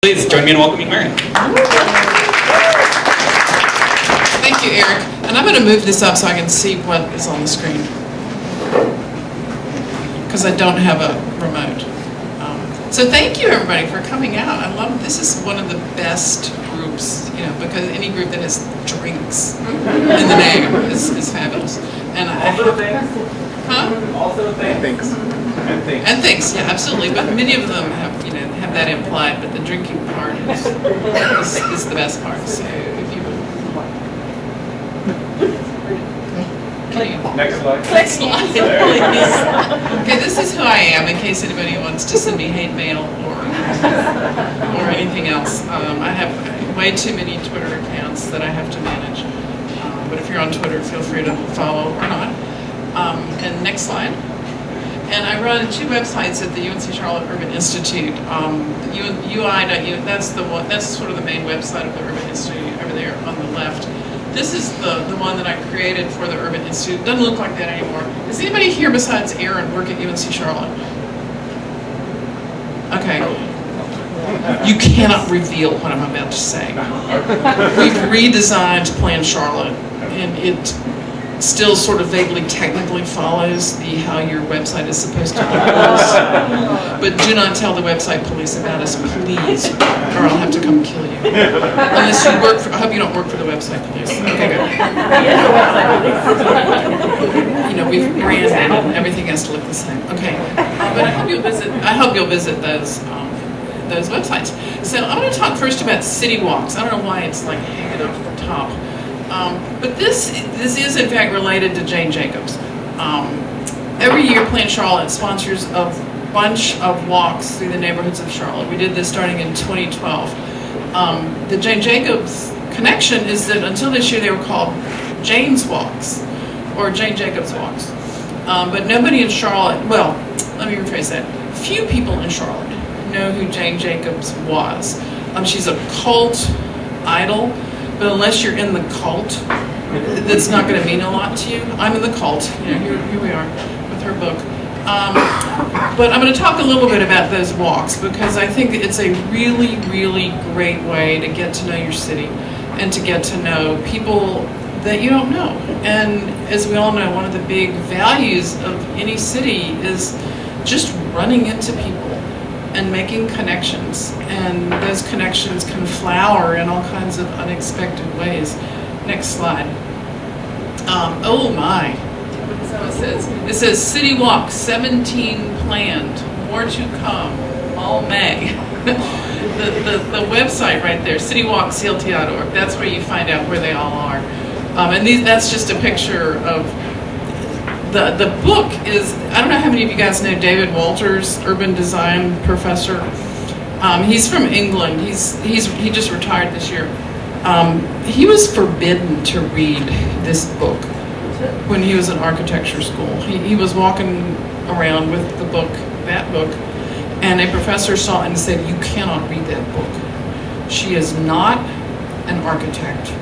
Please join me in welcoming Mary. Thank you, Eric. And I'm going to move this up so I can see what is on the screen, because I don't have a remote. So thank you, everybody, for coming out. I love this. Is one of the best groups, because any group that has drinks in the name is fabulous. And Also thanks. And things, yeah, absolutely. But many of them have that implied. But the drinking part is the best part. So if you would. Next slide. Next slide, please. Okay, this is who I am, in case anybody wants to send me hate mail or anything else. I have way too many Twitter accounts that I have to manage. But if you're on Twitter, feel free to follow or not. And next slide. And I run 2 websites at the UNC Charlotte Urban Institute. UI.U, that's sort of the main website of the Urban Institute over there on the left. This is the one that I created for the Urban Institute. Doesn't look like that anymore. Does anybody here besides Aaron work at UNC Charlotte? Okay. You cannot reveal what I'm about to say. We've redesigned Plan Charlotte, and it still sort of vaguely technically follows how your website is supposed to look. But do not tell the website police about us, please, or I'll have to come kill you. Unless you work for, I hope you don't work for the website police. Okay, good. We've branded and everything has to look the same. Okay, but I hope you'll visit those websites. So I'm going to talk first about city walks. I don't know why it's like hanging off the top. But this is in fact related to Jane Jacobs. Every year Plan Charlotte sponsors a bunch of walks through the neighborhoods of Charlotte. We did this starting in 2012. The Jane Jacobs connection is that until this year they were called Jane's Walks or Jane Jacobs Walks. But nobody in Charlotte, well, let me rephrase that. Few people in Charlotte know who Jane Jacobs was. She's a cult idol. But unless you're in the cult, that's not going to mean a lot to you. I'm in the cult. Here we are with her book. But I'm going to talk a little bit about those walks because I think it's a really, really great way to get to know your city and to get to know people that you don't know. And as we all know, one of the big values of any city is just running into people and making connections, and those connections can flower in all kinds of unexpected ways. Next slide. Oh my. It says City Walk 17 planned, more to come, all May. the website right there, citywalkclt.org, that's where you find out where they all are. And that's just a picture of the book is, I don't know how many of you guys know David Walters, urban design professor. He's from England. He just retired this year. He was forbidden to read this book when he was in architecture school. He was walking around with that book, and a professor saw it and said, "You cannot read that book. She is not an architect,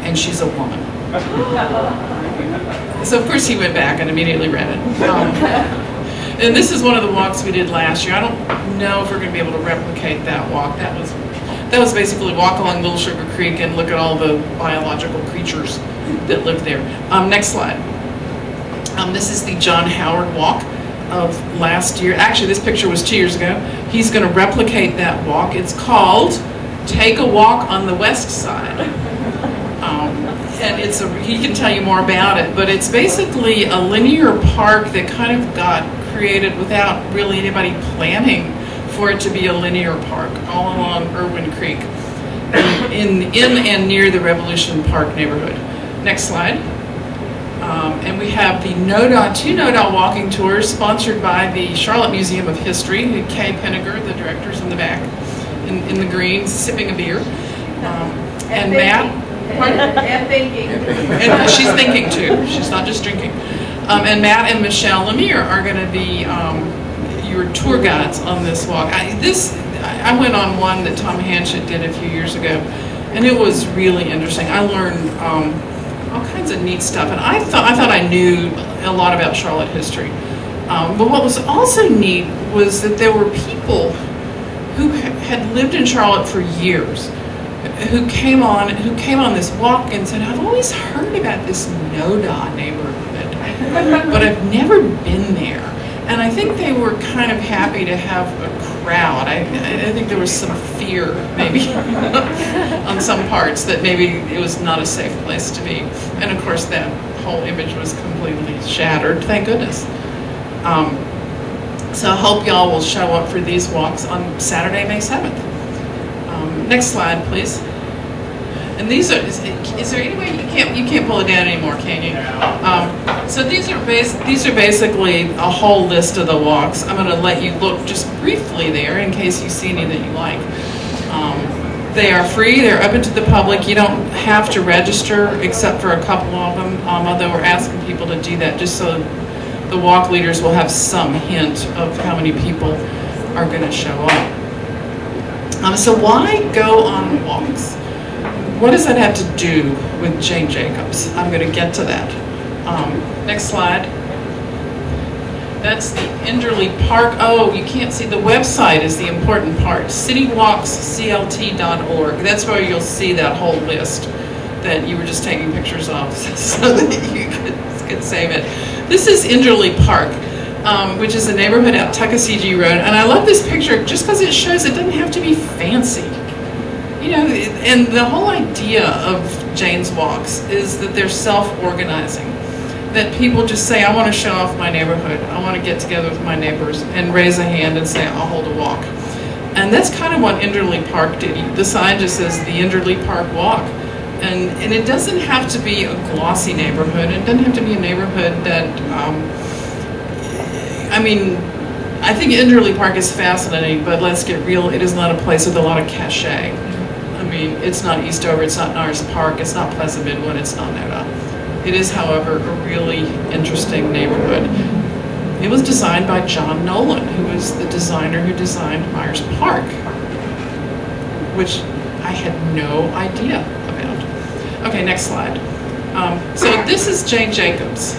and she's a woman." So of course he went back and immediately read it. And this is one of the walks we did last year. I don't know if we're going to be able to replicate that walk. That was basically walk along Little Sugar Creek and look at all the biological creatures that live there. Next slide. This is the John Howard walk of last year. Actually, this picture was 2 years ago. He's going to replicate that walk. It's called Take a Walk on the West Side. And he can tell you more about it, but it's basically a linear park that kind of got created without really anybody planning for it to be a linear park all along Irwin Creek in and near the Revolution Park neighborhood. Next slide. And we have the NoDa, 2 NoDa walking tours sponsored by the Charlotte Museum of History. Kay Penniger, the director's in the back, in the green, sipping a beer. And Matt. Pardon? And thinking. And she's thinking too. She's not just drinking. And Matt and Michelle Lemire are going to be your tour guides on this walk. I went on one that Tom Hanchett did a few years ago, and it was really interesting. I learned all kinds of neat stuff, and I thought I knew a lot about Charlotte history. But what was also neat was that there were people who had lived in Charlotte for years, who came on this walk and said, I've always heard about this NoDa neighborhood, but I've never been there. And I think they were kind of happy to have a crowd. I think there was some fear, maybe, on some parts, that maybe it was not a safe place to be. And of course, that whole image was completely shattered, thank goodness. So I hope y'all will show up for these walks on Saturday, May 7th. Next slide, please. And these are, is there any way, you can't pull it down anymore, can you? So these are basically a whole list of the walks. I'm going to let you look just briefly there in case you see any that you like. They are free, they're open to the public. You don't have to register except for a couple of them, although we're asking people to do that just so the walk leaders will have some hint of how many people are going to show up. So why go on walks? What does that have to do with Jane Jacobs? I'm going to get to that. Next slide. That's the Enderley Park. Oh, you can't see. The website is the important part. citywalksclt.org. That's where you'll see that whole list that you were just taking pictures of so that you could save it. This is Enderley Park, which is a neighborhood at Tuckasegee Road. And I love this picture just because it shows it doesn't have to be fancy. You know, and the whole idea of Jane's Walks is that they're self-organizing. That people just say, I want to show off my neighborhood. I want to get together with my neighbors and raise a hand and say, I'll hold a walk. And that's kind of what Enderley Park did. The sign just says the Enderley Park Walk. And it doesn't have to be a glossy neighborhood. It doesn't have to be a neighborhood that, I mean, I think Enderley Park is fascinating, but let's get real, it is not a place with a lot of cachet. I mean, it's not Eastover, it's not Norris Park, it's not Pleasant Midwood, it's not NoDa. It is, however, a really interesting neighborhood. It was designed by John Nolan, who was the designer who designed Myers Park, which I had no idea about. Okay, next slide. So this is Jane Jacobs.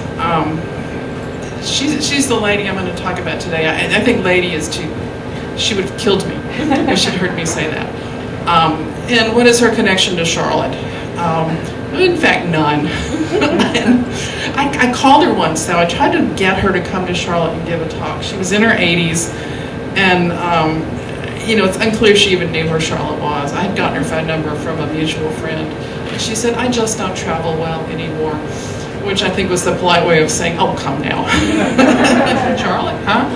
She's the lady I'm going to talk about today. I think lady is too, she would have killed me if she'd heard me say that. And what is her connection to Charlotte? In fact, none. I called her once, though. I tried to get her to come to Charlotte and give a talk. She was in her 80s, and you know, it's unclear she even knew where Charlotte was. I had gotten her phone number from a mutual friend, and she said, I just don't travel well anymore, which I think was the polite way of saying, oh, come now. Charlotte, huh?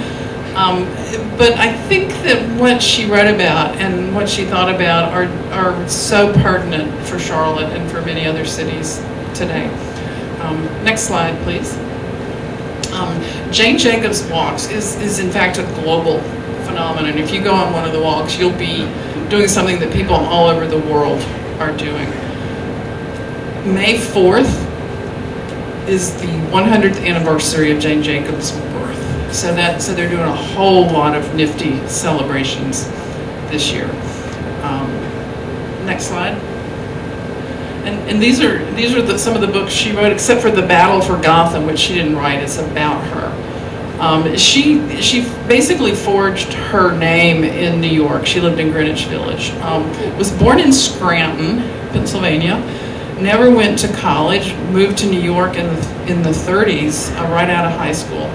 But I think that what she wrote about and what she thought about are so pertinent for Charlotte and for many other cities today. Next slide, please. Jane Jacobs Walks is in fact a global phenomenon. If you go on one of the walks, you'll be doing something that people all over the world are doing. May 4th is the 100th anniversary of Jane Jacobs' birth. So they're doing a whole lot of nifty celebrations this year. Next slide. And these are some of the books she wrote, except for The Battle for Gotham, which she didn't write. It's about her. She basically forged her name in New York. She lived in Greenwich Village. Was born in Scranton, Pennsylvania. Never went to college. Moved to New York in the 30s, right out of high school.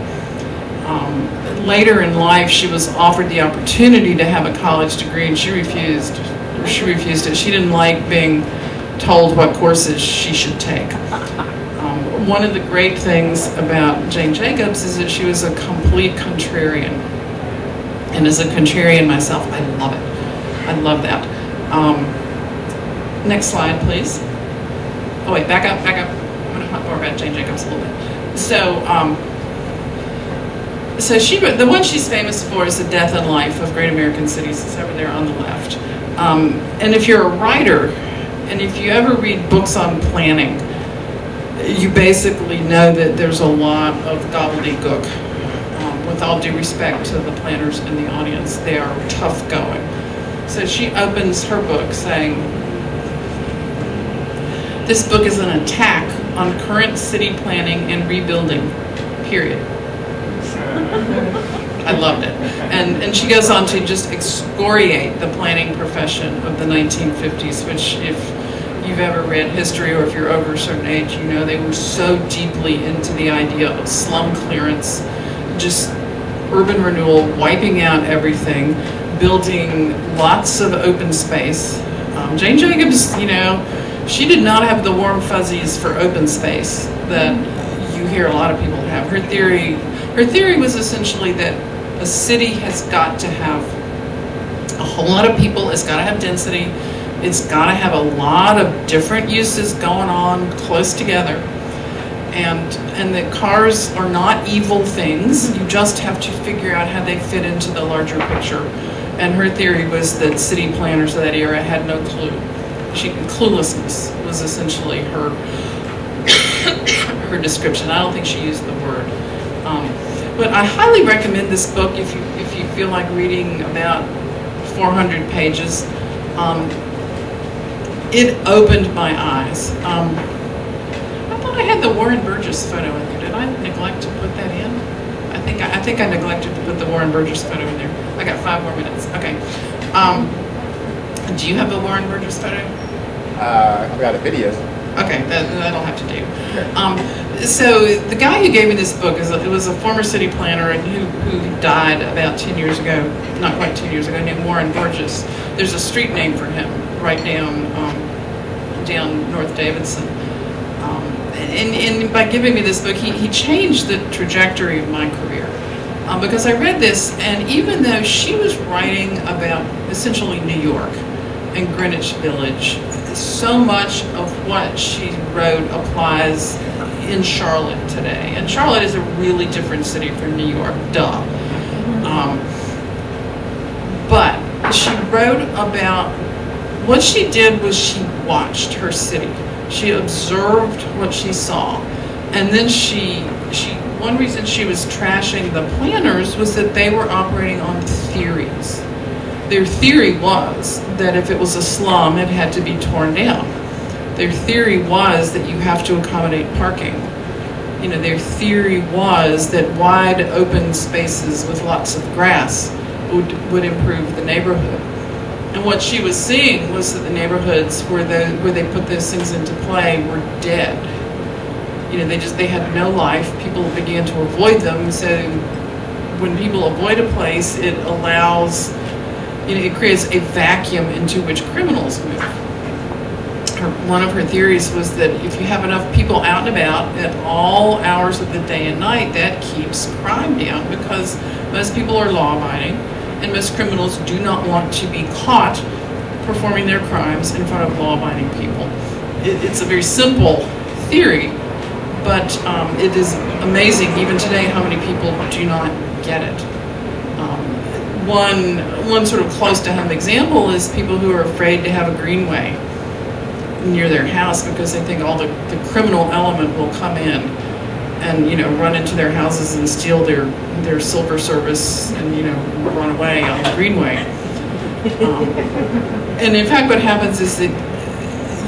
Later in life, she was offered the opportunity to have a college degree, and she refused. She refused it. She didn't like being told what courses she should take. One of the great things about Jane Jacobs is that she was a complete contrarian. And as a contrarian myself, I love it. I love that. Next slide, please. Oh wait, back up. I'm going to talk more about Jane Jacobs a little bit. So the one she's famous for is The Death and Life of Great American Cities. It's over there on the left. And if you're a writer, and if you ever read books on planning, you basically know that there's a lot of gobbledygook. With all due respect to the planners in the audience, they are tough going. So she opens her book saying, this book is an attack on current city planning and rebuilding, period. I loved it. And she goes on to just excoriate the planning profession of the 1950s, which if you've ever read history or if you're over a certain age, you know they were so deeply into the idea of slum clearance, just urban renewal, wiping out everything, building lots of open space. Jane Jacobs, you know, she did not have the warm fuzzies for open space that you hear a lot of people have. Her theory was essentially that a city has got to have a whole lot of people, it's got to have density, it's got to have a lot of different uses going on close together. And that cars are not evil things, you just have to figure out how they fit into the larger picture. And her theory was that city planners of that era had no clue. Cluelessness was essentially her her description. I don't think she used the word. But I highly recommend this book if you feel like reading about 400 pages. It opened my eyes. I thought I had the Warren Burgess photo in there. Did I neglect to put that in? I think I neglected to put the Warren Burgess photo in there. I got 5 more minutes. Okay. Do you have a Warren Burgess photo? I've got a video. Okay, that'll have to do. Okay. So the guy who gave me this book it was a former city planner and who died about 10 years ago, not quite 10 years ago, named Warren Burgess. There's a street name for him right down North Davidson. And by giving me this book, he changed the trajectory of my career. Because I read this, and even though she was writing about essentially New York and Greenwich Village, so much of what she wrote applies in Charlotte today. And Charlotte is a really different city from New York, duh. But she wrote about, what she did was she watched her city. She observed what she saw. And then one reason she was trashing the planners was that they were operating on theories. Their theory was that if it was a slum, it had to be torn down. Their theory was that you have to accommodate parking. You know, their theory was that wide open spaces with lots of grass would improve the neighborhood. And what she was seeing was that the neighborhoods where they put those things into play were dead. You know, they had no life. People began to avoid them. So when people avoid a place, it allows, you know, it creates a vacuum into which criminals move. One of her theories was that if you have enough people out and about at all hours of the day and night, that keeps crime down, because most people are law-abiding and most criminals do not want to be caught performing their crimes in front of law-abiding people. It's a very simple theory, but it is amazing even today how many people do not get it. One sort of close to home example is people who are afraid to have a greenway near their house because they think all the criminal element will come in and, you know, run into their houses and steal their silver service and, you know, run away on the greenway. And in fact, what happens is that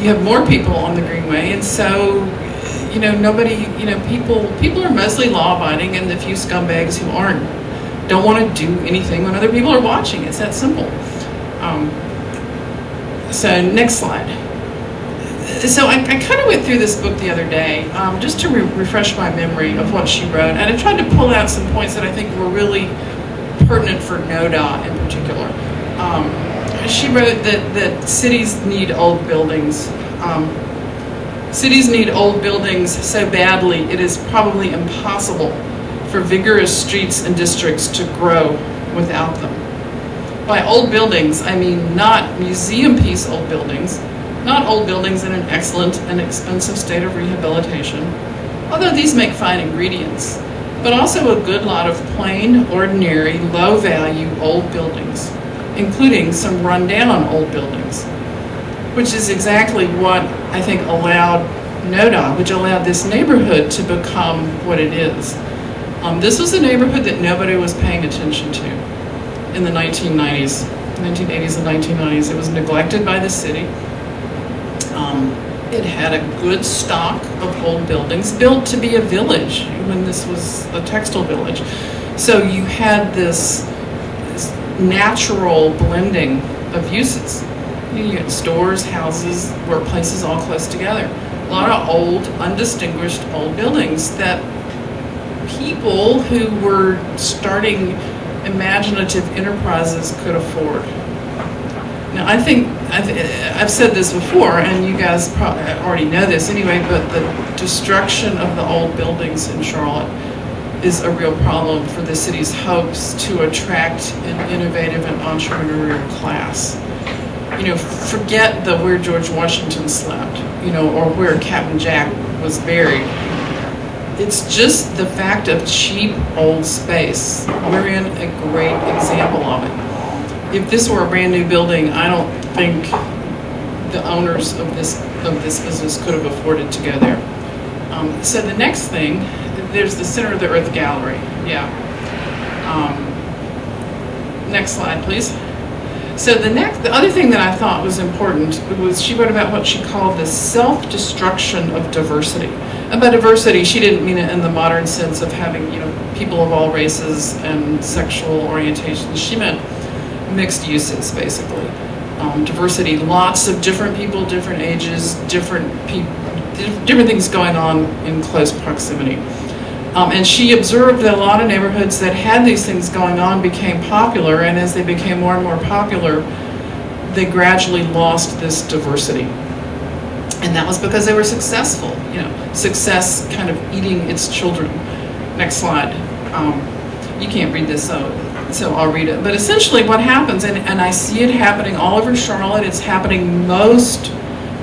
you have more people on the greenway, and so, you know, nobody, you know, people are mostly law-abiding, and the few scumbags who aren't don't want to do anything when other people are watching. It's that simple. So next slide. So I kind of went through this book the other day just to refresh my memory of what she wrote, and I tried to pull out some points that I think were really pertinent for NoDa in particular. She wrote that cities need old buildings. Cities need old buildings so badly it is probably impossible for vigorous streets and districts to grow without them. By old buildings, I mean not museum piece old buildings, not old buildings in an excellent and expensive state of rehabilitation, although these make fine ingredients, but also a good lot of plain, ordinary, low-value old buildings, including some run-down old buildings, which is exactly what I think allowed NoDa, which allowed this neighborhood to become what it is. This was a neighborhood that nobody was paying attention to in the 1980s and 1990s. It was neglected by the city. It had a good stock of old buildings built to be a village when this was a textile village. So you had this natural blending of uses. You had stores, houses, workplaces all close together. A lot of old, undistinguished old buildings that people who were starting imaginative enterprises could afford. Now, I think I've said this before, and you guys probably already know this anyway, but the destruction of the old buildings in Charlotte is a real problem for the city's hopes to attract an innovative and entrepreneurial class. Forget where George Washington slept, or where Captain Jack was buried. It's just the fact of cheap old space. We're in a great example of it. If this were a brand new building, I don't think the owners of this business could have afforded to go there. So the next thing, there's the Center of the Earth Gallery. Yeah. Next slide, please. So the other thing that I thought was important was she wrote about what she called the self-destruction of diversity. And by diversity, she didn't mean it in the modern sense of having, people of all races and sexual orientations. She meant mixed uses, basically. Diversity, lots of different people, different ages, different things going on in close proximity. And she observed that a lot of neighborhoods that had these things going on became popular, and as they became more and more popular, they gradually lost this diversity. And that was because they were successful, success kind of eating its children. Next slide. You can't read this, so I'll read it. But essentially what happens, and I see it happening all over Charlotte, it's happening most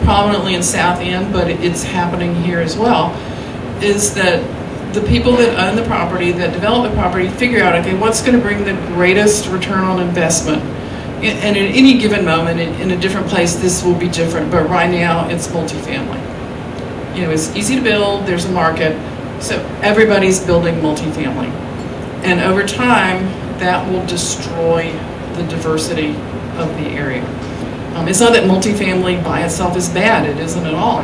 prominently in South End, but it's happening here as well, is that the people that own the property, that develop the property, figure out, okay, what's going to bring the greatest return on investment? And at any given moment, in a different place, this will be different. But right now, it's multifamily. It's easy to build. There's a market. So everybody's building multifamily. And over time, that will destroy the diversity of the area. It's not that multifamily by itself is bad. It isn't at all.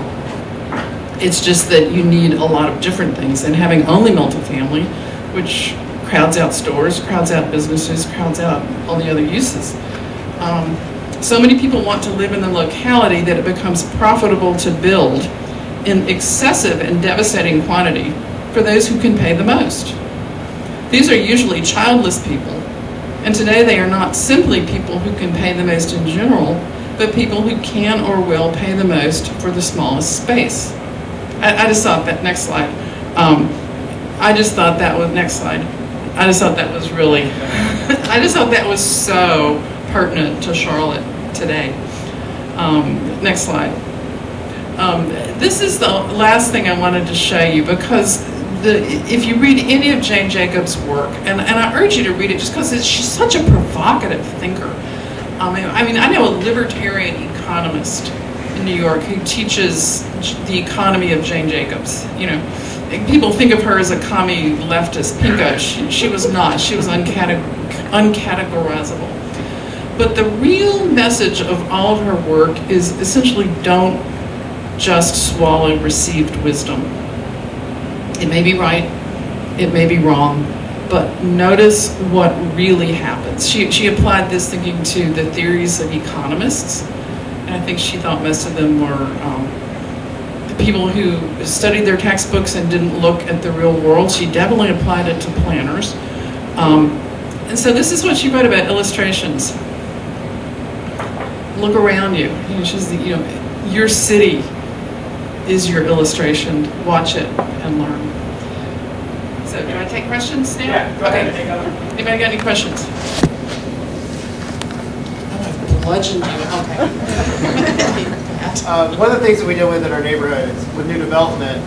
It's just that you need a lot of different things, and having only multifamily, which crowds out stores, crowds out businesses, crowds out all the other uses. So many people want to live in the locality that it becomes profitable to build in excessive and devastating quantity for those who can pay the most. These are usually childless people, and today they are not simply people who can pay the most in general, but people who can or will pay the most for the smallest space. I just thought that, next slide. Next slide. I just thought that was really, I just thought that was so pertinent to Charlotte today. Next slide. This is the last thing I wanted to show you, because if you read any of Jane Jacobs' work, and I urge you to read it just because she's such a provocative thinker. I know a libertarian economist in New York who teaches the economy of Jane Jacobs. People think of her as a commie leftist pinko. She was not. She was uncategorizable. But the real message of all of her work is essentially don't just swallow received wisdom. It may be right, it may be wrong, but notice what really happens. She applied this thinking to the theories of economists, and I think she thought most of them were people who studied their textbooks and didn't look at the real world. She definitely applied it to planners. And so this is what she wrote about illustrations. Look around you. Your city is your illustration. Watch it and learn. So do I take questions now? Yeah, go ahead. Okay. Anybody got any questions? I've bludgeoned you. Okay. One of the things that we deal with in our neighborhood is with new development,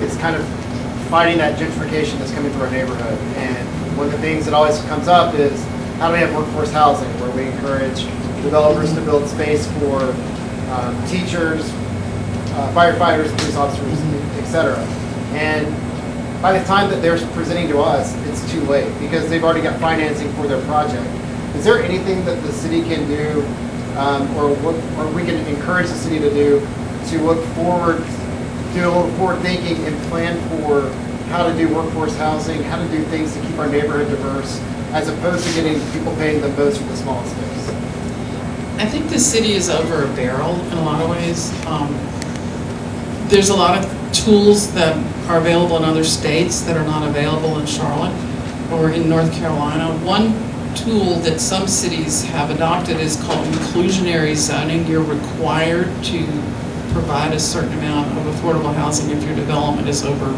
it's kind of fighting that gentrification that's coming through our neighborhood. And one of the things that always comes up is how do we have workforce housing, where we encourage developers to build space for teachers, firefighters, police officers, etc. And by the time that they're presenting to us, it's too late because they've already got financing for their project. Is there anything that the city can do, or we can encourage the city to do, to look forward, do a little forward thinking and plan for how to do workforce housing, how to do things to keep our neighborhood diverse, as opposed to getting people paying the most for the smallest space. I think the city is over a barrel in a lot of ways. There's a lot of tools that are available in other states that are not available in Charlotte or in North Carolina. One tool that some cities have adopted is called inclusionary zoning. You're required to provide a certain amount of affordable housing if your development is over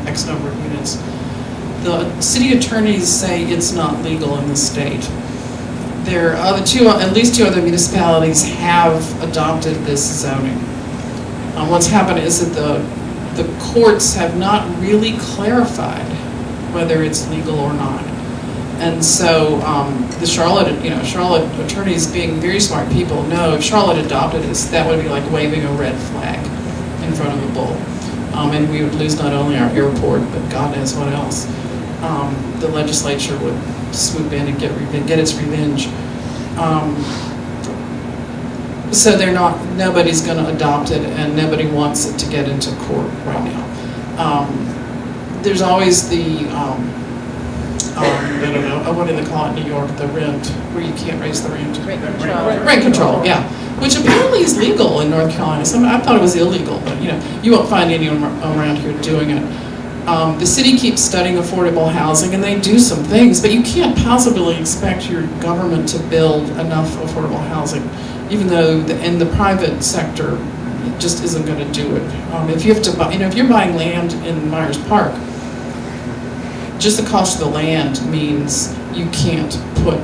X number of units. The city attorneys say it's not legal in the state. There are at least two other municipalities have adopted this zoning. What's happened is that the courts have not really clarified whether it's legal or not. And so the Charlotte attorneys, being very smart people, know if Charlotte adopted this, that would be like waving a red flag in front of a bull. And we would lose not only our airport, but God knows what else. The legislature would swoop in and get its revenge. So nobody's going to adopt it, and nobody wants it to get into court right now. There's always the, I don't know, what do they call it in New York, the rent, where you can't raise the rent. Rent control. Rent control, yeah. Which apparently is legal in North Carolina. I thought it was illegal, but you won't find anyone around here doing it. The city keeps studying affordable housing, and they do some things, but you can't possibly expect your government to build enough affordable housing, even though in the private sector it just isn't going to do it. If you have to buy, if you're buying land in Myers Park, just the cost of the land means you can't put.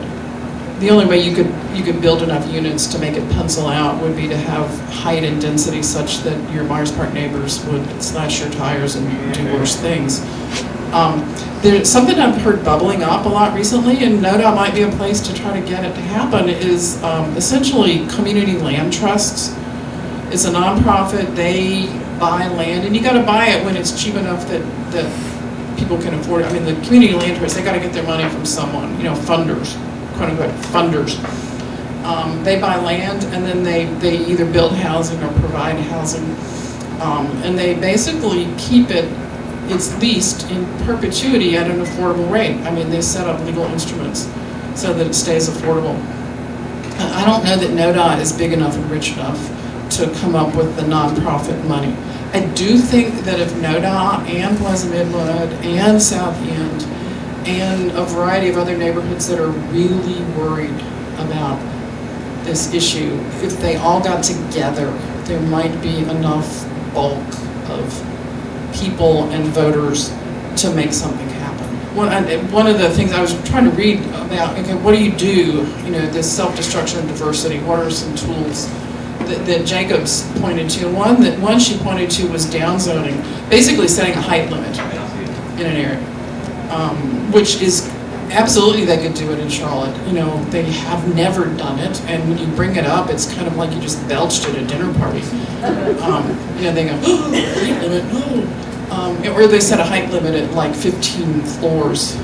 The only way you could build enough units to make it pencil out would be to have height and density such that your Myers Park neighbors would slash your tires and do worse things. There's something I've heard bubbling up a lot recently, and NoDa might be a place to try to get it to happen, is essentially community land trusts. It's a nonprofit. They buy land, and you got to buy it when it's cheap enough that people can afford it. I mean, the community land trusts, they got to get their money from someone, funders. Quote unquote funders. They buy land, and then they either build housing or provide housing, and they basically keep it's leased in perpetuity at an affordable rate. I mean, they set up legal instruments so that it stays affordable. I don't know that NoDa is big enough and rich enough to come up with the nonprofit money. I do think that if NoDa and Pleasant Midwood and South End and a variety of other neighborhoods that are really worried about this issue, if they all got together, there might be enough bulk of people and voters to make something happen. One of the things I was trying to read about, okay, what do? This self-destruction and diversity, what are some tools that Jacobs pointed to? One she pointed to was downzoning, basically setting a height limit in an area. Which is absolutely, they could do it in Charlotte. They have never done it, and when you bring it up, it's kind of like you just belched at a dinner party. They go, oh, height limit, oh. Or they set a height limit at like 15 floors.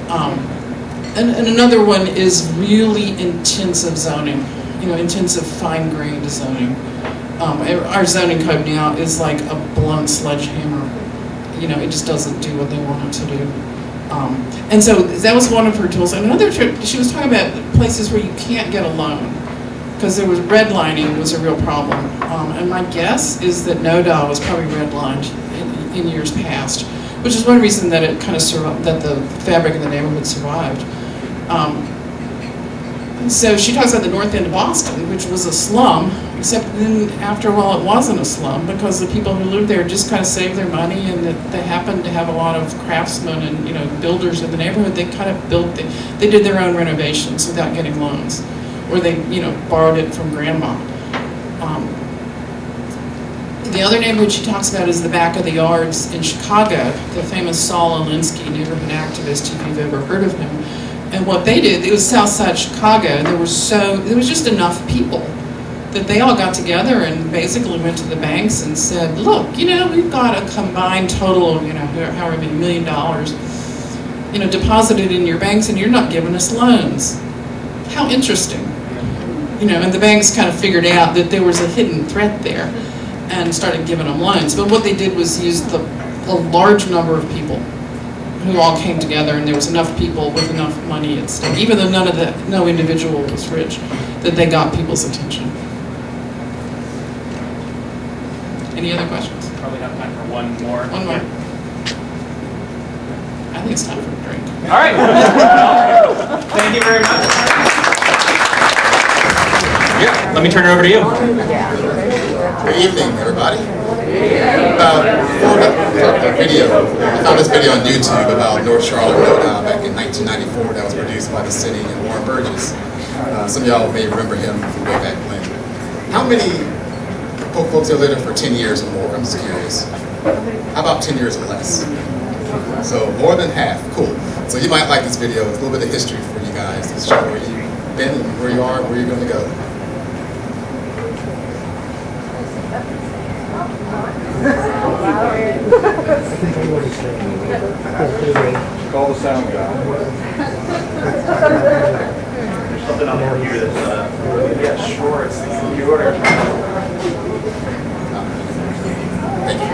And another one is really intensive zoning, intensive fine-grained zoning. Our zoning code now is like a blunt sledgehammer. It just doesn't do what they want it to do. And so that was one of her tools. And another trip, she was talking about places where you can't get a loan because there was redlining was a real problem. And my guess is that NoDa was probably redlined in years past, which is one reason that it kind of survived, that the fabric of the neighborhood survived. So she talks about the north end of Boston, which was a slum, except then after a while it wasn't a slum because the people who lived there just kind of saved their money, and that they happened to have a lot of craftsmen and builders in the neighborhood. They kind of they did their own renovations without getting loans, or they borrowed it from grandma. The other neighborhood she talks about is the back of the yards in Chicago, the famous Saul Alinsky neighborhood activist, if you've ever heard of him. And what they did, it was Southside Chicago, and there was just enough people that they all got together and basically went to the banks and said, look, we've got a combined total of, however many $1 million, deposited in your banks, and you're not giving us loans. How interesting. And the banks kind of figured out that there was a hidden threat there and started giving them loans. But what they did was use the a large number of people who all came together, and there was enough people with enough money at stake, even though no individual was rich, that they got people's attention. Any other questions? Probably have time for one more. One more. I think it's time for a drink. All right. Thank you very much. Yeah, let me turn it over to you. Good evening, everybody. Video. I found this video on YouTube about North Charlotte, NoDa back in 1994 that was produced by the city and Warren Burgess. Some of y'all may remember him from way back when. How many folks are living for 10 years or more? I'm just curious. How about 10 years or less? So more than half. Cool. So you might like this video. It's a little bit of history for you guys to show where you've been, where you are, where you're going to go. Call the sound guy. There's something on here that's, yeah, sure, it's the computer. Thank you.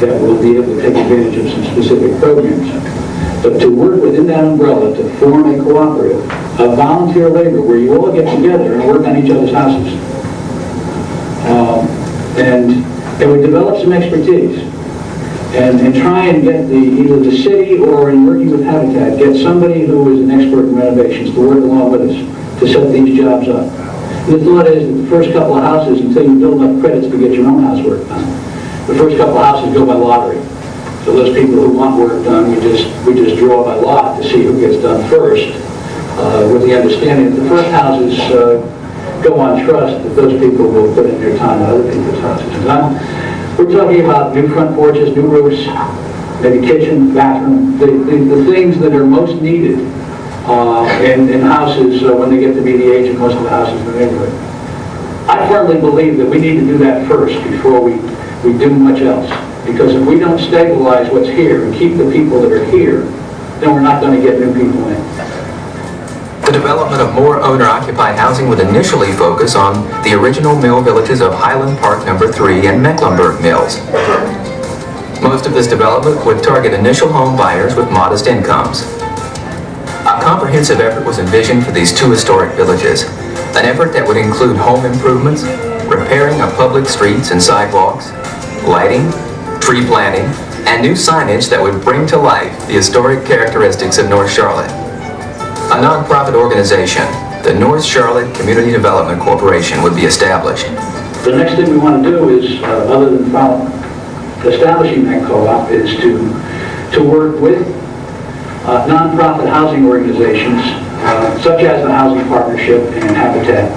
That will be able to take advantage of some specific programs. But to work within that umbrella to form a cooperative of volunteer labor where you all get together and work on each other's houses. And we develop some expertise and try and get either the city or in working with Habitat, get somebody who is an expert in renovations to work along with us to set these jobs up. The thought is that the first couple of houses, until you build up credits to get your own housework done, the first couple of houses go by lottery. So those people who want work done, we just draw by lot to see who gets done first, with the understanding that the first houses go on trust that those people will put in their time on other people's houses. We're talking about new front porches, new roofs, maybe kitchen, bathroom, the things that are most needed in houses when they get to be the age of most of the houses in the neighborhood. I firmly believe that we need to do that first before we do much else. Because if we don't stabilize what's here and keep the people that are here, then we're not going to get new people in. The development of more owner-occupied housing would initially focus on the original mill villages of Highland Park No. 3 and Mecklenburg Mills. Most of this development would target initial home buyers with modest incomes. A comprehensive effort was envisioned for these two historic villages, an effort that would include home improvements, repairing of public streets and sidewalks, lighting, tree planting, and new signage that would bring to life the historic characteristics of North Charlotte. A nonprofit organization, the North Charlotte Community Development Corporation, would be established. The next thing we want to do is, other than establishing that co-op, is to work with nonprofit housing organizations, such as the Housing Partnership and Habitat,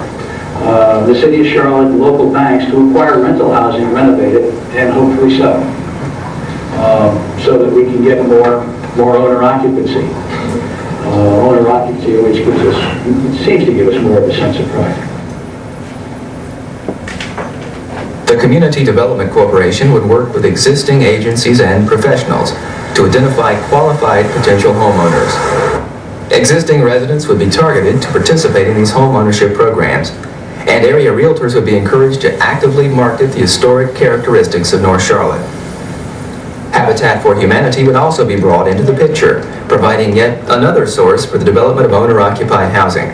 the City of Charlotte, and local banks to acquire rental housing, renovate it, and hopefully sell it, so that we can get more owner occupancy. Owner occupancy always gives us, it seems to give us more of a sense of pride. The Community Development Corporation would work with existing agencies and professionals to identify qualified potential homeowners. Existing residents would be targeted to participate in these home ownership programs, and area realtors would be encouraged to actively market the historic characteristics of North Charlotte. Habitat for Humanity would also be brought into the picture, providing yet another source for the development of owner-occupied housing.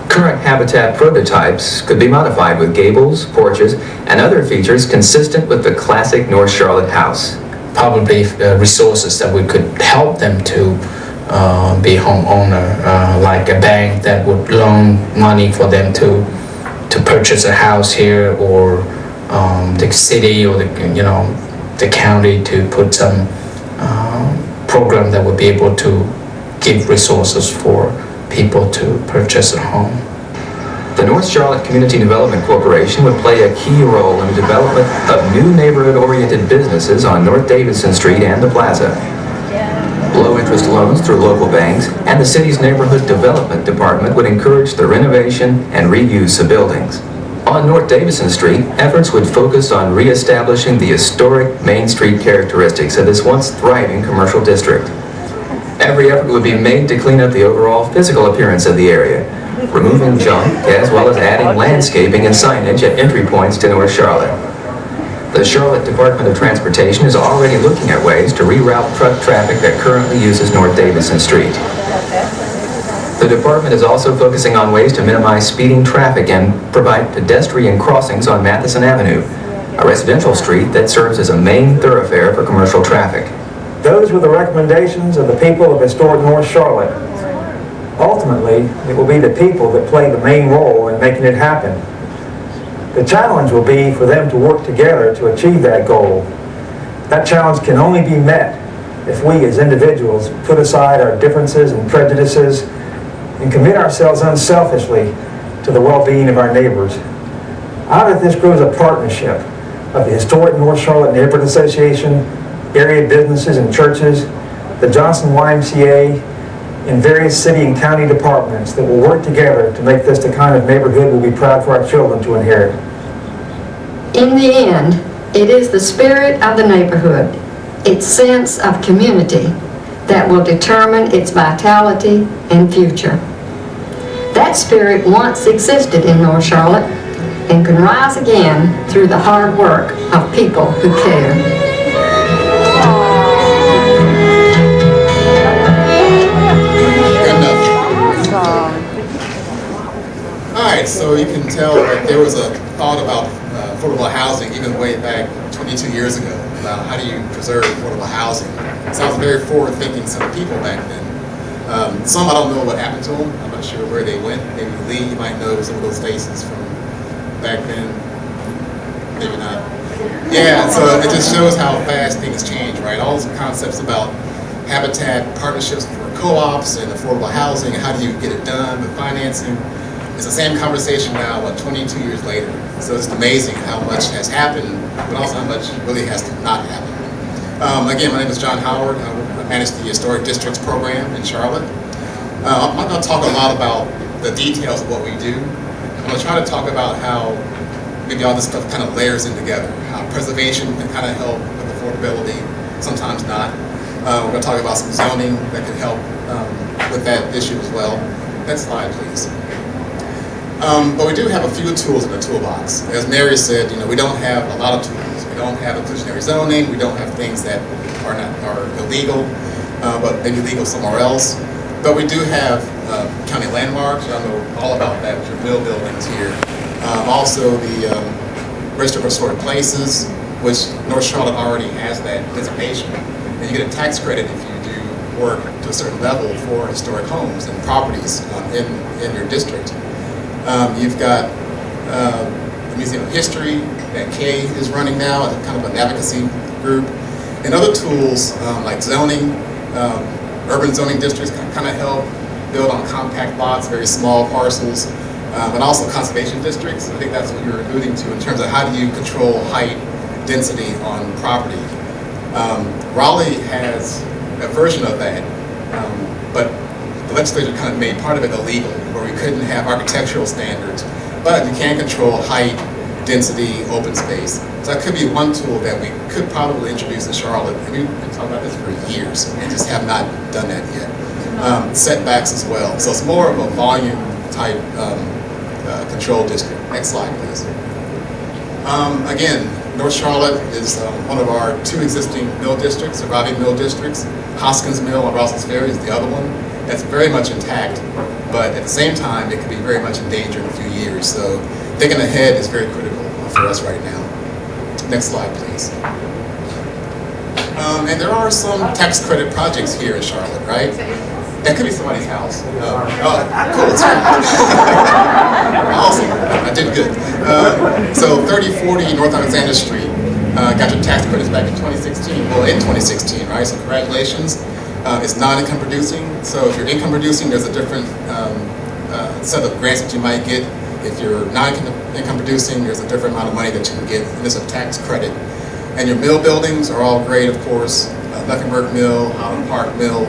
Current Habitat prototypes could be modified with gables, porches, and other features consistent with the classic North Charlotte house. Probably resources that we could help them to be homeowner, like a bank that would loan money for them to purchase a house here, or the city or the county to put some program that would be able to give resources for people to purchase a home. The North Charlotte Community Development Corporation would play a key role in the development of new neighborhood-oriented businesses on North Davidson Street and the Plaza. Low-interest loans through local banks and the city's Neighborhood Development Department would encourage the renovation and reuse of buildings. On North Davidson Street, efforts would focus on re-establishing the historic Main Street characteristics of this once thriving commercial district. Every effort would be made to clean up the overall physical appearance of the area, removing junk as well as adding landscaping and signage at entry points to North Charlotte. The Charlotte Department of Transportation is already looking at ways to reroute truck traffic that currently uses North Davidson Street. The department is also focusing on ways to minimize speeding traffic and provide pedestrian crossings on Matheson Avenue, a residential street that serves as a main thoroughfare for commercial traffic. Those were the recommendations of the people of historic North Charlotte. Ultimately, it will be the people that play the main role in making it happen. The challenge will be for them to work together to achieve that goal. That challenge can only be met if we as individuals put aside our differences and prejudices and commit ourselves unselfishly to the well-being of our neighbors. Out of this grows a partnership of the historic North Charlotte Neighborhood Association, area businesses and churches, the Johnson YMCA, and various city and county departments that will work together to make this the kind of neighborhood we'll be proud for our children to inherit. In the end, it is the spirit of the neighborhood, its sense of community, that will determine its vitality and future. That spirit once existed in North Charlotte and can rise again through the hard work of people who care. Alright, so you can tell that there was a thought about affordable housing even way back 22 years ago about how do you preserve affordable housing. It sounds very forward-thinking some people back then. Some I don't know what happened to them. I'm not sure where they went. Maybe Lee, you might know some of those faces from back then. Maybe not. Yeah, so it just shows how fast things change, right? All those concepts about habitat partnerships for co-ops and affordable housing, and how do you get it done with financing. It's the same conversation now, 22 years later. So it's amazing how much has happened, but also how much really has not happened. Again, my name is John Howard. I manage the Historic Districts program in Charlotte. I'm not going to talk a lot about the details of what we do. I'm going to try to talk about how maybe all this stuff kind of layers in together, how preservation can kind of help with affordability, sometimes not. We're going to talk about some zoning that can help with that issue as well. Next slide, please. But we do have a few tools in the toolbox. As Mary said, we don't have a lot of tools. We don't have inclusionary zoning. We don't have things that are illegal, but maybe legal somewhere else. But we do have county landmarks. Y'all know all about that with your mill buildings here. Also the Register of Historic Places, which North Charlotte already has that designation. And you get a tax credit if you do work to a certain level for historic homes and properties in your district. You've got the Museum of History that Kay is running now as kind of an advocacy group. And other tools like zoning, urban zoning districts can kind of help build on compact lots, very small parcels, and also conservation districts. I think that's what you're alluding to in terms of how do you control height, density on property. Raleigh has a version of that, but the legislature kind of made part of it illegal, where we couldn't have architectural standards, but you can control height, density, open space. So that could be one tool that we could probably introduce in Charlotte. And we've been talking about this for years and just have not done that yet. Setbacks as well. So it's more of a volume type control district. Next slide, please. Again, North Charlotte is one of our two existing mill districts, surviving mill districts. Hoskins Mill on Rouse's Ferry is the other one. That's very much intact, but at the same time, it could be very much in danger in a few years. So thinking ahead is very critical for us right now. Next slide, please. And there are some tax credit projects here in Charlotte, right? That could be somebody's house. Cool. Awesome. I did good. So 3040 North Alexander Street got your tax credits back in 2016. Well, in 2016, right? So congratulations. It's non-income producing. So if you're income producing, there's a different set of grants that you might get. If you're non-income producing, there's a different amount of money that you can get. And it's a tax credit. And your mill buildings are all great, of course. Mecklenburg Mill, Highland Park Mill.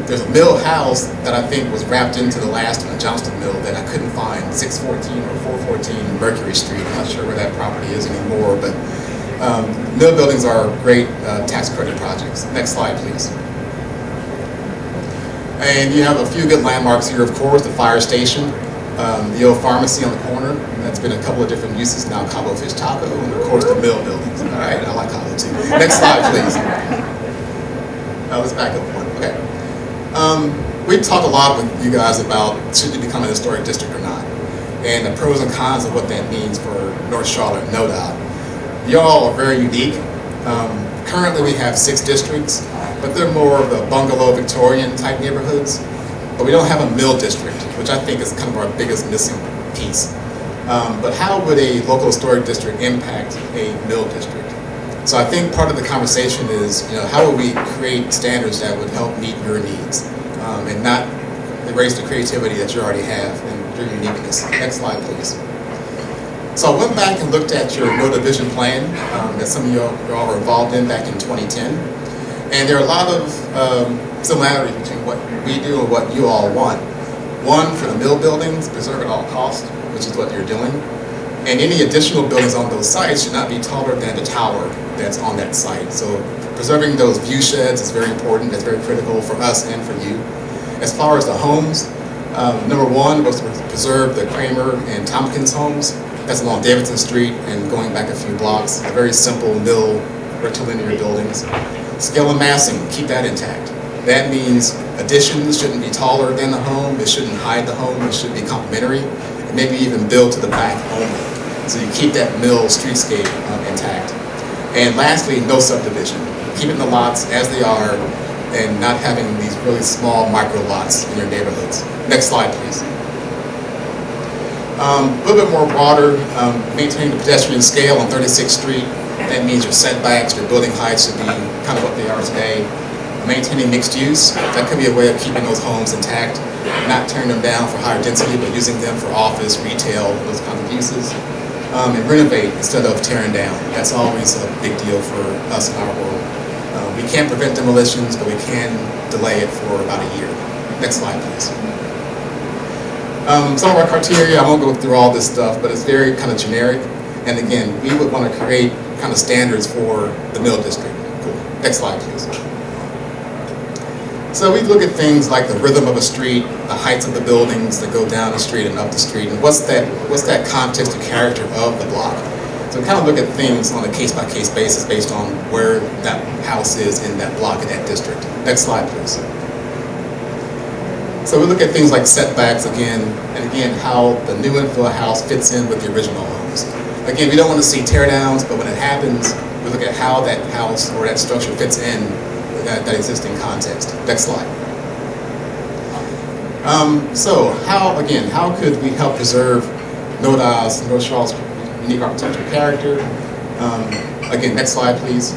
There's a mill house that I think was wrapped into the last one, Johnston Mill, that I couldn't find, 614 or 414 Mercury Street. I'm not sure where that property is anymore, but mill buildings are great tax credit projects. Next slide, please. And you have a few good landmarks here, of course, the fire station, the old pharmacy on the corner. That's been a couple of different uses now, Cabo Fish Taco, and of course the mill buildings. All right, I like Cabo too. Next slide, please. Let's back up one. Okay. We talked a lot with you guys about should it become a historic district or not, and the pros and cons of what that means for North Charlotte and NoDa. Y'all are very unique. Currently we have 6 districts, but they're more of the bungalow Victorian type neighborhoods. But we don't have a mill district, which I think is kind of our biggest missing piece. But how would a local historic district impact a mill district? So I think part of the conversation is, how would we create standards that would help meet your needs and not erase the creativity that you already have and your uniqueness. Next slide, please. So I went back and looked at your NoDa vision plan that some of you all were involved in back in 2010. And there are a lot of similarities between what we do and what you all want. One, for the mill buildings, preserve at all costs, which is what you're doing. And any additional buildings on those sites should not be taller than the tower that's on that site. So preserving those view sheds is very important. That's very critical for us and for you. As far as the homes, number one was to preserve the Kramer and Tompkins homes. That's along Davidson Street and going back a few blocks. A very simple mill rectilinear buildings. Scale and massing, keep that intact. That means additions shouldn't be taller than the home. It shouldn't hide the home. It should be complementary. And maybe even build to the back only. So you keep that mill streetscape intact. And lastly, no subdivision. Keeping the lots as they are and not having these really small micro lots in your neighborhoods. Next slide, please. A little bit more broader, maintaining the pedestrian scale on 36th Street. That means your setbacks, your building heights should be kind of what they are today. Maintaining mixed use, that could be a way of keeping those homes intact, not tearing them down for higher density, but using them for office, retail, those kinds of uses. And renovate instead of tearing down. That's always a big deal for us in our world. We can't prevent demolitions, but we can delay it for about a year. Next slide, please. Some of our criteria, I won't go through all this stuff, but it's very kind of generic. And again, we would want to create kind of standards for the mill district. Cool. Next slide, please. So we look at things like the rhythm of a street, the heights of the buildings that go down the street and up the street, and what's that context and character of the block. So we kind of look at things on a case-by-case basis based on where that house is in that block in that district. Next slide, please. So we look at things like setbacks again, and again, how the new infill house fits in with the original homes. Again, we don't want to see teardowns, but when it happens, we look at how that house or that structure fits in with that existing context. Next slide. So how could we help preserve NoDa's, North Charlotte's unique architectural character? Again, next slide, please.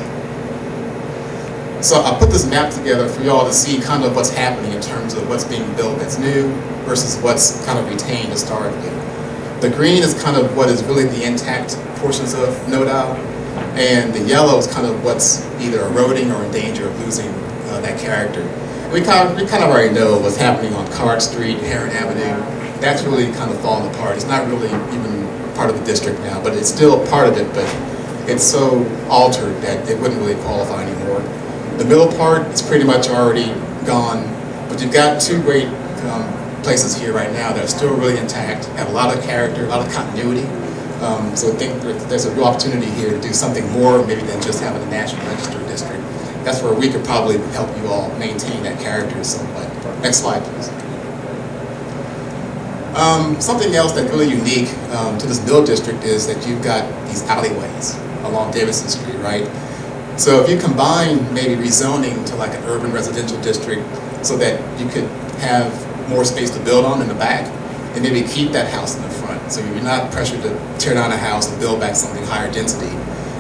So I put this map together for y'all to see kind of what's happening in terms of what's being built that's new versus what's kind of retained historically. The green is kind of what is really the intact portions of NoDa, and the yellow is kind of what's either eroding or in danger of losing that character. We kind of already know what's happening on Card Street, Heron Avenue. That's really kind of falling apart. It's not really even part of the district now, but it's still part of it, but it's so altered that it wouldn't really qualify anymore. The middle part is pretty much already gone, but you've got two great places here right now that are still really intact, have a lot of character, a lot of continuity. So I think there's a real opportunity here to do something more maybe than just having a national register district. That's where we could probably help you all maintain that character somewhat. Next slide, please. Something else that's really unique to this mill district is that you've got these alleyways along Davidson Street, right? So if you combine maybe rezoning to like an urban residential district so that you could have more space to build on in the back and maybe keep that house in the front. So you're not pressured to tear down a house and build back something higher density,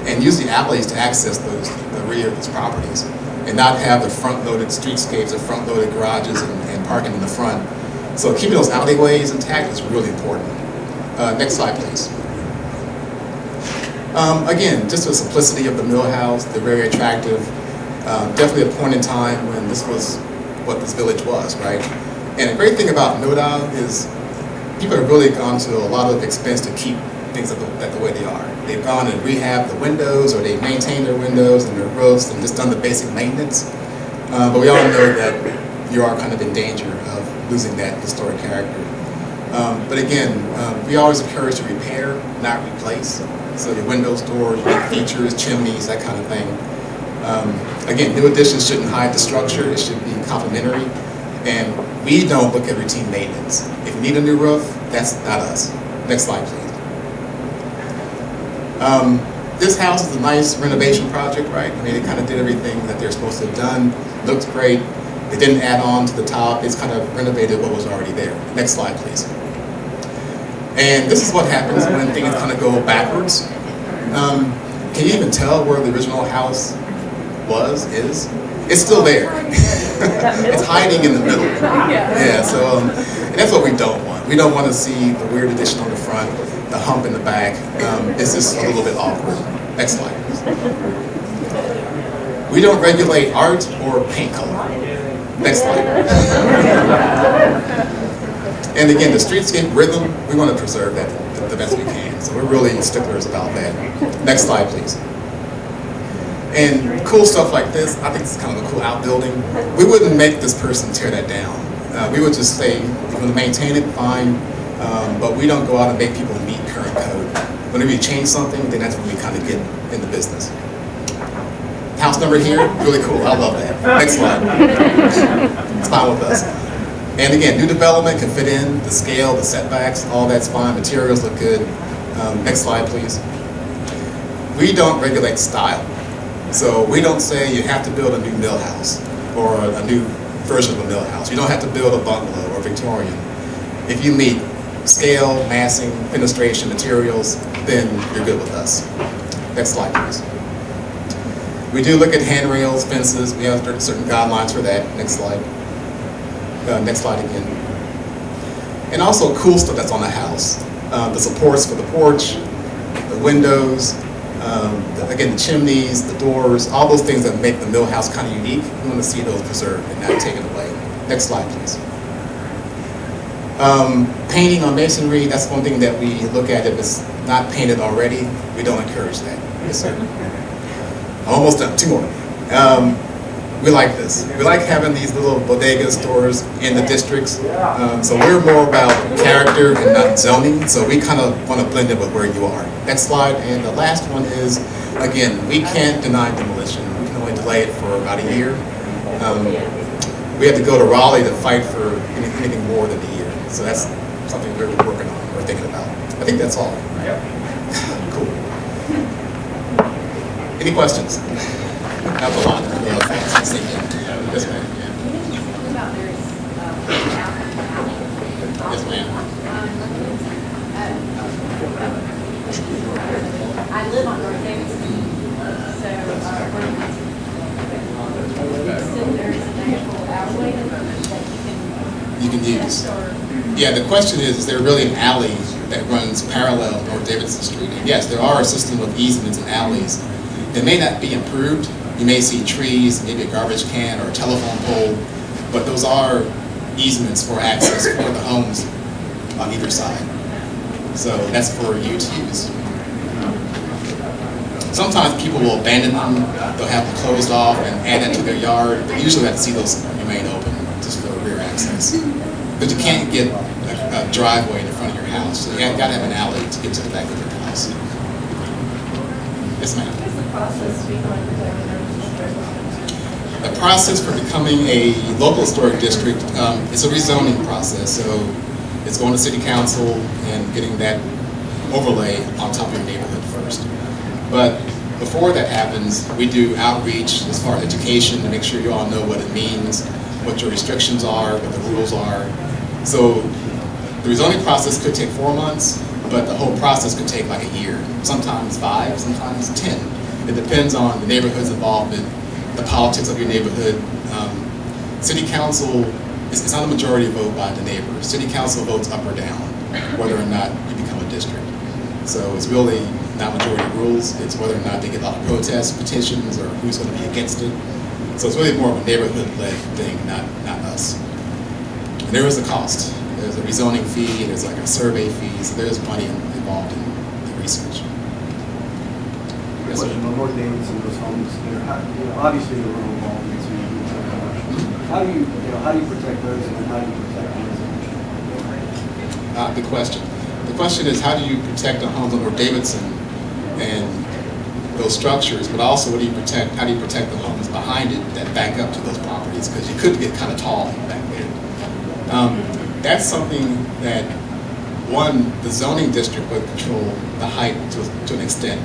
and use the alleys to access the rear of these properties and not have the front-loaded streetscapes or front-loaded garages and parking in the front. So keeping those alleyways intact is really important. Next slide, please. Again, just the simplicity of the mill house, they're very attractive. Definitely a point in time when this was what this village was, right? And the great thing about NoDa is people have really gone to a lot of expense to keep things the way they are. They've gone and rehabbed the windows, or they've maintained their windows and their roofs and just done the basic maintenance. But we all know that you are kind of in danger of losing that historic character. But again, we always encourage to repair, not replace. So your windows, doors, big features, chimneys, that kind of thing. Again, new additions shouldn't hide the structure. It should be complementary. And we don't look at routine maintenance. If you need a new roof, that's not us. Next slide, please. This house is a nice renovation project, right? I mean, it kind of did everything that they're supposed to have done. Looked great. They didn't add on to the top. It's kind of renovated what was already there. Next slide, please. And this is what happens when things kind of go backwards. Can you even tell where the original house is? It's still there. It's hiding in the middle. Yeah, so and that's what we don't want. We don't want to see the weird addition on the front, the hump in the back. It's just a little bit awkward. Next slide, please. We don't regulate art or paint color. Next slide. And again, the streetscape rhythm, we want to preserve that the best we can. So we're really sticklers about that. Next slide, please. And cool stuff like this, I think it's kind of a cool outbuilding. We wouldn't make this person tear that down. We would just say, if you want to maintain it, fine. But we don't go out and make people meet current code. Whenever you change something, then that's when we kind of get in the business. House number here, really cool. I love that. Next slide. It's fine with us. And again, new development can fit in, the scale, the setbacks, all that's fine. Materials look good. Next slide, please. We don't regulate style. So we don't say you have to build a new mill house or a new version of a mill house. You don't have to build a bungalow or Victorian. If you meet scale, massing, fenestration, materials, then you're good with us. Next slide, please. We do look at handrails, fences. We have certain guidelines for that. Next slide. Next slide again. And also cool stuff that's on the house. The supports for the porch, the windows, again, the chimneys, the doors, all those things that make the mill house kind of unique. We want to see those preserved and not taken away. Next slide, please. Painting on masonry, that's one thing that we look at. If it's not painted already, we don't encourage that. Yes, sir. Almost done. Two more. We like this. We like having these little bodega stores in the districts. So we're more about character and not zoning. So we kind of want to blend in with where you are. Next slide. And the last one is, again, we can't deny demolition. We can only delay it for about a year. We have to go to Raleigh to fight for anything more than a year. So that's something we're working on, we're thinking about. I think that's all. Cool. Any questions? That's a lot. Yes, ma'am. Yes, ma'am. I live on North Davidson, so there's an actual alleyway that you can use. Yeah, the question is there really an alley that runs parallel North Davidson Street? And yes, there are a system of easements and alleys. They may not be improved. You may see trees, maybe a garbage can or a telephone pole, but those are easements for access for the homes on either side. So that's for you to use. Sometimes people will abandon them, they'll have them closed off and add that to their yard, but usually have to see those remain open just for rear access. But you can't get a driveway in the front of your house, so you got to have an alley to get to the back of your house. Yes, ma'am. The process for becoming a local historic district is a rezoning process. So it's going to city council and getting that overlay on top of your neighborhood first. But before that happens, we do outreach as far as education to make sure you all know what it means, what your restrictions are, what the rules are. So the rezoning process could take 4 months, but the whole process could take like a year, sometimes 5, sometimes 10. It depends on the neighborhood's involvement, the politics of your neighborhood. City council, it's not a majority vote by the neighbors. City council votes up or down, whether or not you become a district. So it's really not majority rules, it's whether or not they get a lot of protests, petitions, or who's going to be against it. So it's really more of a neighborhood-led thing, not us. And there is a cost. There's a rezoning fee, there's like a survey fee, so there's money involved in the research. Question on North Davidson, those homes, obviously they're rural homes, how do you protect those and how do you protect those? Good question. The question is, how do you protect the homes on North Davidson and those structures, but also how do you protect the homes behind it that back up to those properties, because you could get kind of tall back there. That's something that, one, the zoning district would control the height to an extent.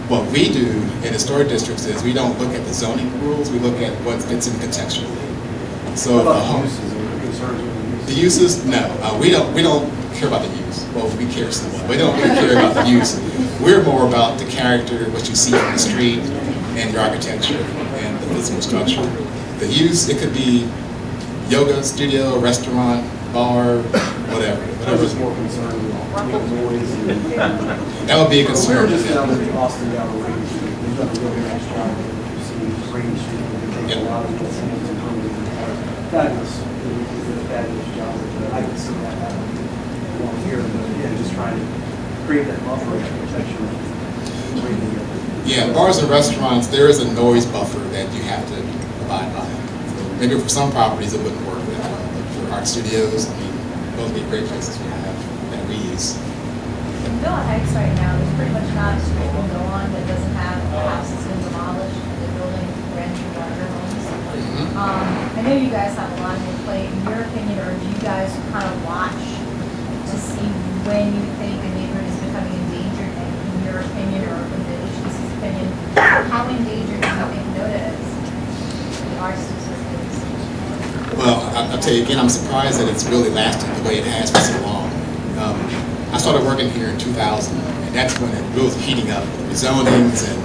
What we do in historic districts is we don't look at the zoning rules, we look at what fits in contextually. So What about the uses? Are there concerns with the uses, no, we don't care about the use. Well, we care somewhat. We don't really care about the use. We're more about the character, what you see on the street, and the architecture and the physical structure. The use, it could be yoga studio, restaurant, bar, whatever. I was just more concerned with noise and That would be a concern. We were just down at Austin down the Range Street. They've done a really nice job of seeing Range Street. They take a lot of the things and permanent fabulous. They did a fabulous job with it. I can see that happening along here. But again, just trying to create that buffer and protection. Yeah, bars and restaurants, there is a noise buffer that you have to abide by. So maybe for some properties it wouldn't work, but for art studios, I mean, those would be great places to have that we use. In Villa Heights right now, there's pretty much not a street we'll go on that doesn't have a house that's been demolished, and they're building brand new larger homes. I know you guys have a lot on your plate. In your opinion, or do you guys kind of watch to see when you think a neighborhood is becoming endangered, and in your opinion, or in the agency's opinion, how endangered do you think NoDa is? The arts systems. Well, I'll tell you again, I'm surprised that it's really lasted the way it has for so long. I started working here in 2000, and that's when it really was heating up. The rezonings and,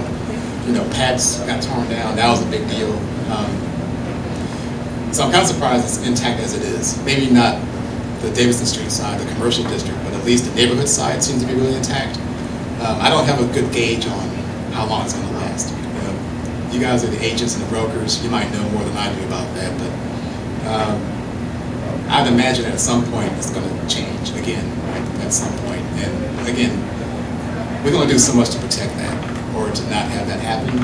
pads got torn down. That was a big deal. So I'm kind of surprised it's intact as it is. Maybe not the Davidson Street side, the commercial district, but at least the neighborhood side seems to be really intact. I don't have a good gauge on how long it's going to last. You guys are the agents and the brokers. You might know more than I do about that, but I'd imagine that at some point it's going to change again. At some point, and again, we're going to do so much to protect that, or to not have that happen.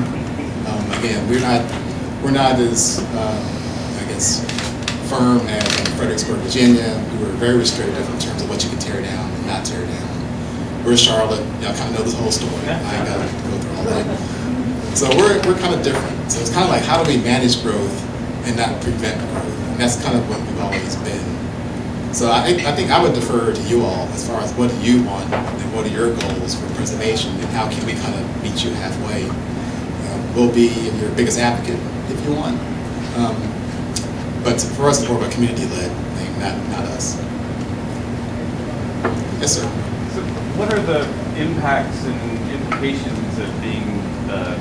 Again, we're not as firm as Fredericksburg, Virginia. We were very restrictive in terms of what you can tear down and not tear down. We're Charlotte. Y'all kind of know this whole story. I ain't got to go through all that. So we're kind of different. So it's kind of like, how do we manage growth and not prevent growth? And that's kind of what we've always been. So I think I would defer to you all as far as what do you want and what are your goals for preservation and how can we kind of meet you halfway. We'll be your biggest advocate if you want. But for us, it's more of a community-led thing, not us. Yes, sir. So what are the impacts and implications of being the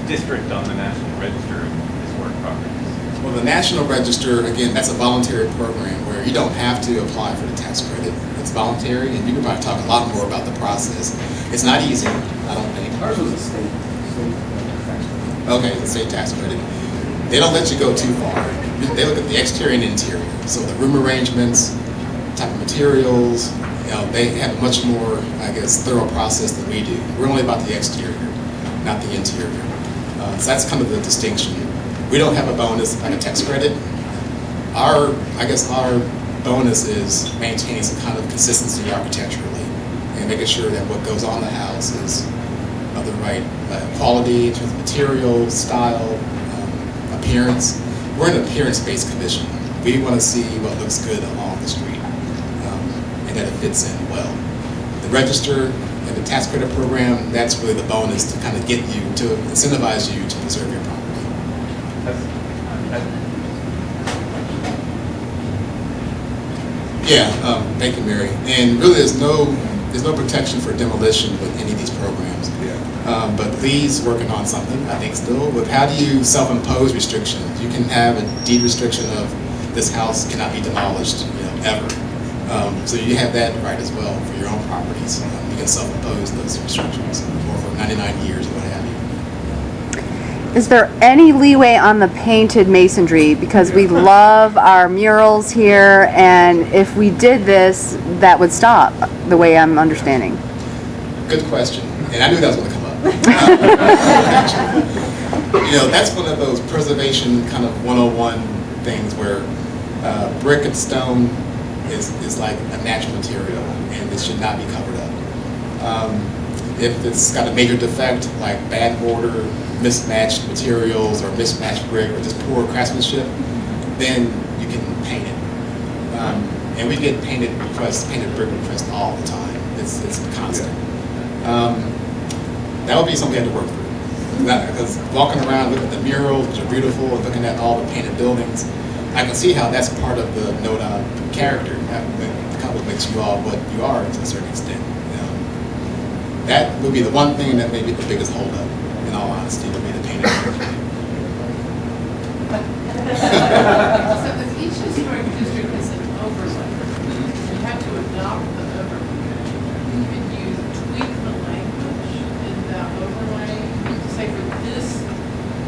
district on the National Register of Historic Properties? Well, the National Register, again, that's a voluntary program where you don't have to apply for the tax credit. It's voluntary, and you can probably talk a lot more about the process. It's not easy, I don't think. Ours was a state tax credit. Okay, it's a state tax credit. They don't let you go too far. They look at the exterior and interior. So the room arrangements, type of materials, they have a much more, thorough process than we do. We're only about the exterior, not the interior. So that's kind of the distinction. We don't have a bonus like a tax credit. Our bonus is maintaining some kind of consistency architecturally and making sure that what goes on the house is of the right quality in terms of material, style, appearance. We're an appearance-based commission. We want to see what looks good along the street and that it fits in well. The register and the tax credit program, that's really the bonus to kind of get you, to incentivize you to preserve your property. Yeah, thank you, Mary. And really, there's no protection for demolition with any of these programs. But Lee's working on something, I think, still. With how do you self-impose restrictions? You can have a deed restriction of this house cannot be demolished, ever. So you have that right as well for your own properties. You can self-impose those restrictions, or for 99 years or what have you. Is there any leeway on the painted masonry? Because we love our murals here, and if we did this, that would stop, the way I'm understanding. Good question, and I knew that was going to come up. That's one of those preservation kind of 101 things where brick and stone is like a natural material, and it should not be covered up. If it's got a major defect, like bad mortar, mismatched materials, or mismatched brick, or just poor craftsmanship, then you can paint it. And we get painted brick requests all the time. It's constant. That would be something we have to work through. Because walking around, looking at the murals, which are beautiful, and looking at all the painted buildings, I can see how that's part of the NoDa character. That kind of makes you all what you are to a certain extent. That would be the one thing that may be the biggest holdup, in all honesty, would be the painted brick. So if each historic district has an overlay, you have to adopt the overlay. Can you tweak the language in that overlay to say for this,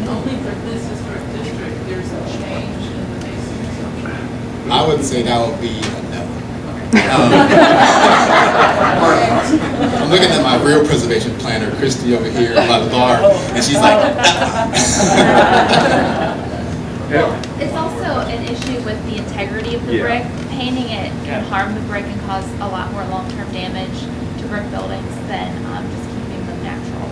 only for this historic district, there's a change in the basic assumption? I would say that would be a no. I'm looking at my real preservation planner, Christy, over here by the bar, and she's like, It's also an issue with the integrity of the brick. Painting it can harm the brick and cause a lot more long-term damage to brick buildings than just keeping them natural.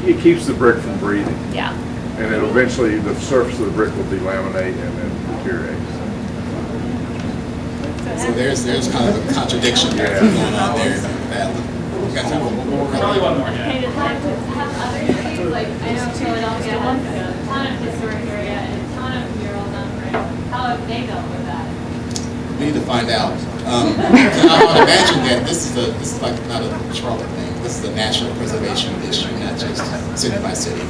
It keeps the brick from breathing. Yeah. And then eventually the surface of the brick will delaminate and then deteriorate. so there's kind of a contradiction going on there. Probably one more, yeah. Have other cities, like, I know Philadelphia has a ton of historic area and a ton of murals on brick. How have they dealt with that? We need to find out. I would imagine that this is like not a Charlotte thing. This is a national preservation issue, not just city by city.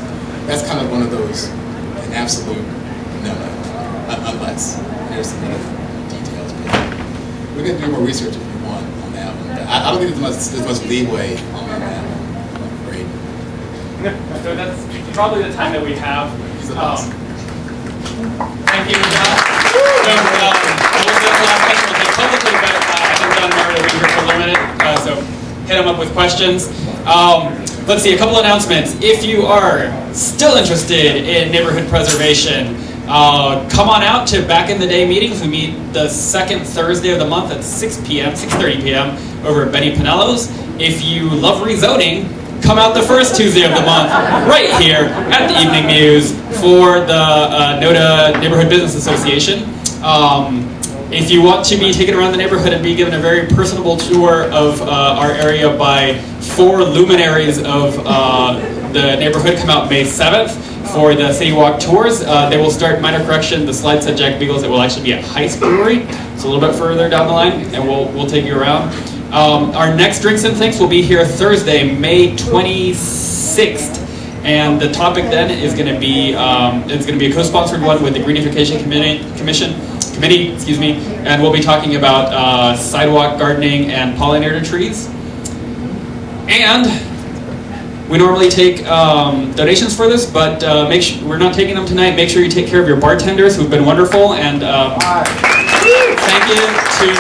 That's kind of one of those, an absolute no, unless there's some other details. But we're going to do more research if you want on that one. But I don't think there's much leeway on that one, I'm afraid. So that's probably the time that we have. He's the boss. Thank you, John. So, last question will be publicly, but I think John and Mary will be here for a little minute, so hit them up with questions. Let's see, a couple announcements. If you are still interested in neighborhood preservation, come on out to Back in the Day meetings. We meet the second Thursday of the month at 6:30 p.m. over at Benny Pinello's. If you love rezoning, come out the first Tuesday of the month right here at the Evening News for the NoDa Neighborhood Business Association. If you want to be taken around the neighborhood and be given a very personable tour of our area by 4 luminaries of the neighborhood, come out May 7th for the City Walk tours. They will start, minor correction, the slide said Jack Beagles, it will actually be at Heist Brewery. It's a little bit further down the line, and we'll take you around. Our next Drinks and Thinks will be here Thursday, May 26th. And the topic then is going to be a co-sponsored one with the Greenification Committee, excuse me, and we'll be talking about sidewalk gardening and pollinator trees. And we normally take donations for this, but we're not taking them tonight. Make sure you take care of your bartenders who've been wonderful, and thank you to.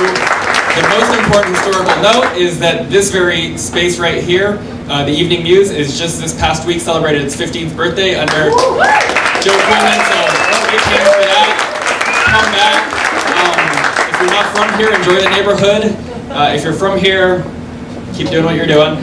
The most important historical note is that this very space right here, the Evening News, is just this past week celebrated its 15th birthday under Joe Quinlan, so stay tuned for that. Come back. If you're not from here, enjoy the neighborhood. If you're from here, keep doing what you're doing.